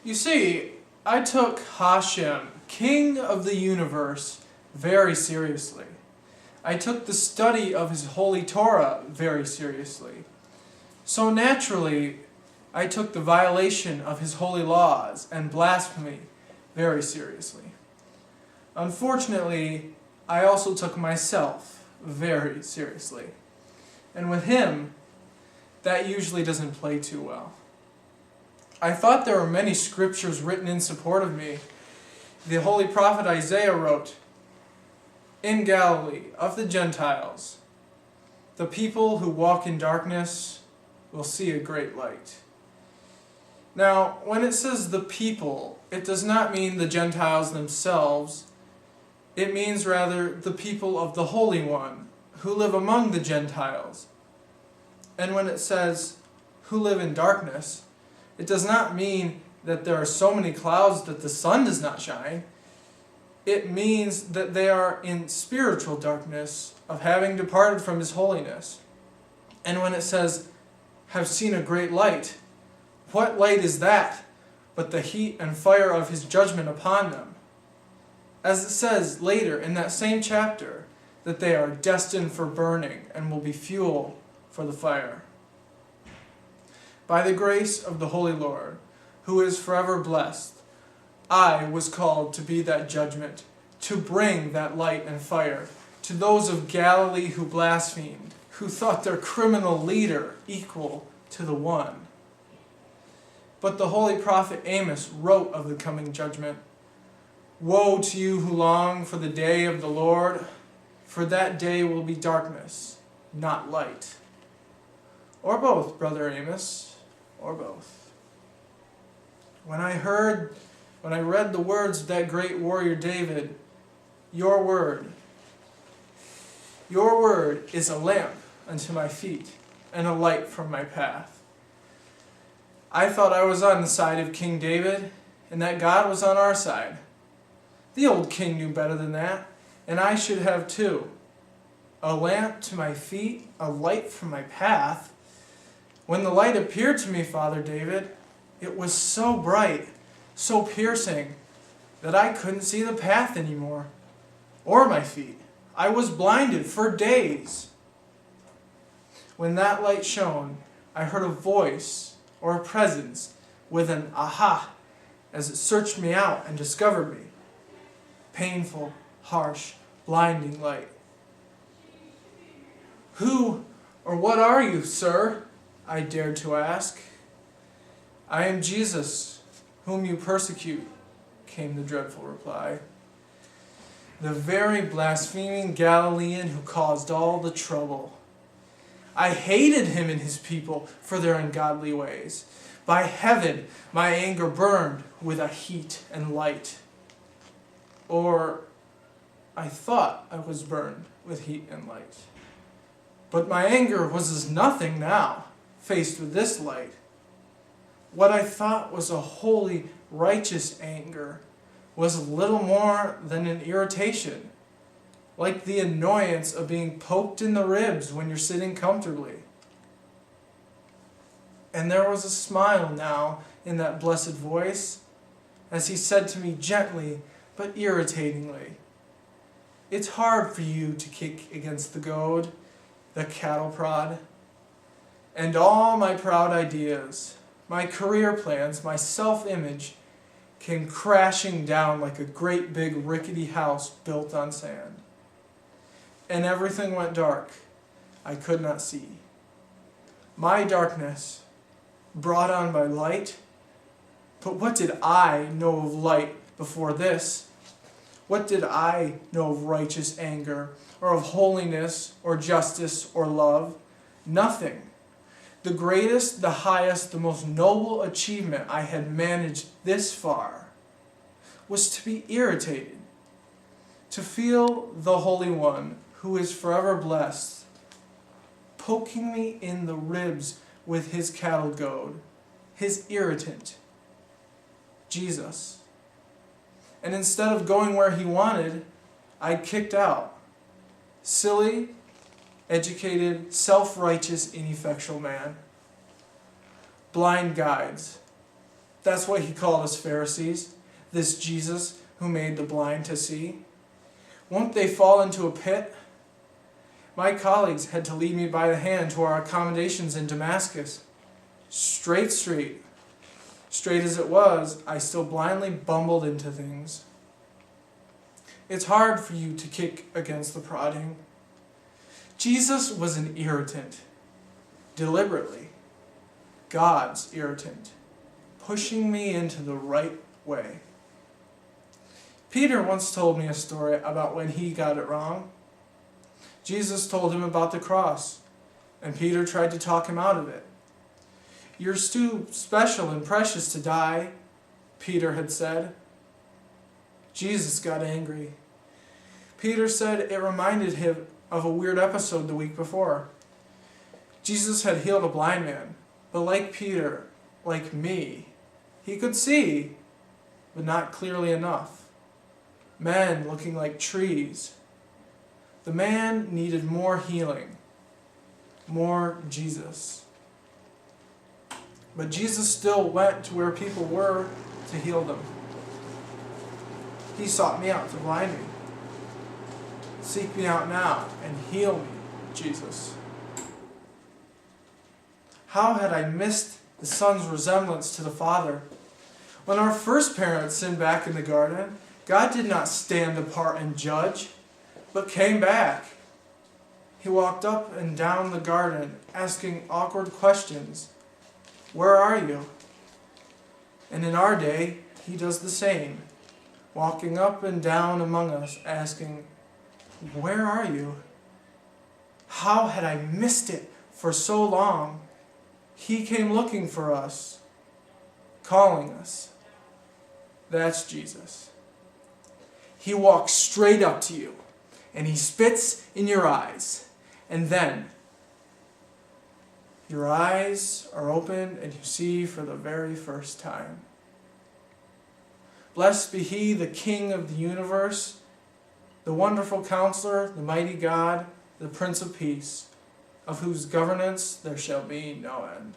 You see, I took Hashem, King of the universe, very seriously. I took the study of his holy Torah very seriously. So naturally, I took the violation of his holy laws and blasphemy very seriously. Unfortunately, I also took myself very seriously. And with him, that usually doesn't play too well. I thought there were many scriptures written in support of me. The holy prophet Isaiah wrote, "In Galilee of the Gentiles, the people who walk in darkness will see a great light." Now, when it says the people, it does not mean the Gentiles themselves. It means rather the people of the Holy One, who live among the Gentiles. And when it says, who live in darkness, it does not mean that there are so many clouds that the sun does not shine. It means that they are in spiritual darkness of having departed from His holiness. And when it says, have seen a great light, what light is that but the heat and fire of His judgment upon them? As it says later in that same chapter, that they are destined for burning and will be fuel for the fire. By the grace of the Holy Lord, who is forever blessed, I was called to be that judgment, to bring that light and fire to those of Galilee who blasphemed, who thought their criminal leader equal to the One. But the holy prophet Amos wrote of the coming judgment, "Woe to you who long for the day of the Lord, for that day will be darkness, not light." Or both, Brother Amos, or both. When I read the words of that great warrior David, your word is a lamp unto my feet and a light from my path. I thought I was on the side of King David and that God was on our side. The old king knew better than that, and I should have too. A lamp to my feet, a light from my path. When the light appeared to me, Father David, it was so bright, so piercing, that I couldn't see the path anymore, or my feet. I was blinded for days. When that light shone, I heard a voice or a presence with an aha as it searched me out and discovered me. Painful, harsh, blinding light. "Who or what are you, sir?" I dared to ask. "I am Jesus, whom you persecute," came the dreadful reply. "The very blaspheming Galilean who caused all the trouble. I hated him and his people for their ungodly ways. By heaven, my anger burned with a heat and light." Or, I thought I was burned with heat and light. But my anger was as nothing now, faced with this light. What I thought was a holy, righteous anger was little more than an irritation, like the annoyance of being poked in the ribs when you're sitting comfortably. And there was a smile now in that blessed voice, as He said to me gently but irritatingly, "It's hard for you to kick against the goad, the cattle prod. And all my proud ideas, my career plans, my self-image came crashing down like a great big rickety house built on sand. And everything went dark. I could not see. My darkness, brought on by light. But what did I know of light before this? What did I know of righteous anger, or of holiness, or justice, or love? Nothing. The greatest, the highest, the most noble achievement I had managed this far was to be irritated, to feel the Holy One, who is forever blessed, poking me in the ribs with His cattle goad, His irritant, Jesus. And instead of going where He wanted, I kicked out. Silly, educated, self-righteous, ineffectual man. Blind guides. That's what he called us Pharisees, this Jesus who made the blind to see. Won't they fall into a pit? My colleagues had to lead me by the hand to our accommodations in Damascus. Straight street. Straight as it was, I still blindly bumbled into things. It's hard for you to kick against the prodding. Jesus was an irritant, deliberately. God's irritant, pushing me into the right way. Peter once told me a story about when he got it wrong. Jesus told him about the cross, and Peter tried to talk him out of it. "You're too special and precious to die," Peter had said. Jesus got angry. Peter said it reminded him of a weird episode the week before. Jesus had healed a blind man, but like Peter, like me, he could see, but not clearly enough. Men looking like trees. The man needed more healing, more Jesus. But Jesus still went to where people were to heal them. He sought me out to blind me. Seek me out now and heal me, Jesus. How had I missed the Son's resemblance to the Father? When our first parents sinned back in the garden, God did not stand apart and judge, but came back. He walked up and down the garden, asking awkward questions. Where are you? And in our day, he does the same, walking up and down among us, asking, where are you? How had I missed it for so long? He came looking for us, calling us. That's Jesus. He walks straight up to you, and he spits in your eyes, and then your eyes are opened and you see for the very first time. Blessed be he, the King of the universe, the wonderful Counselor, the mighty God, the Prince of Peace, of whose governance there shall be no end.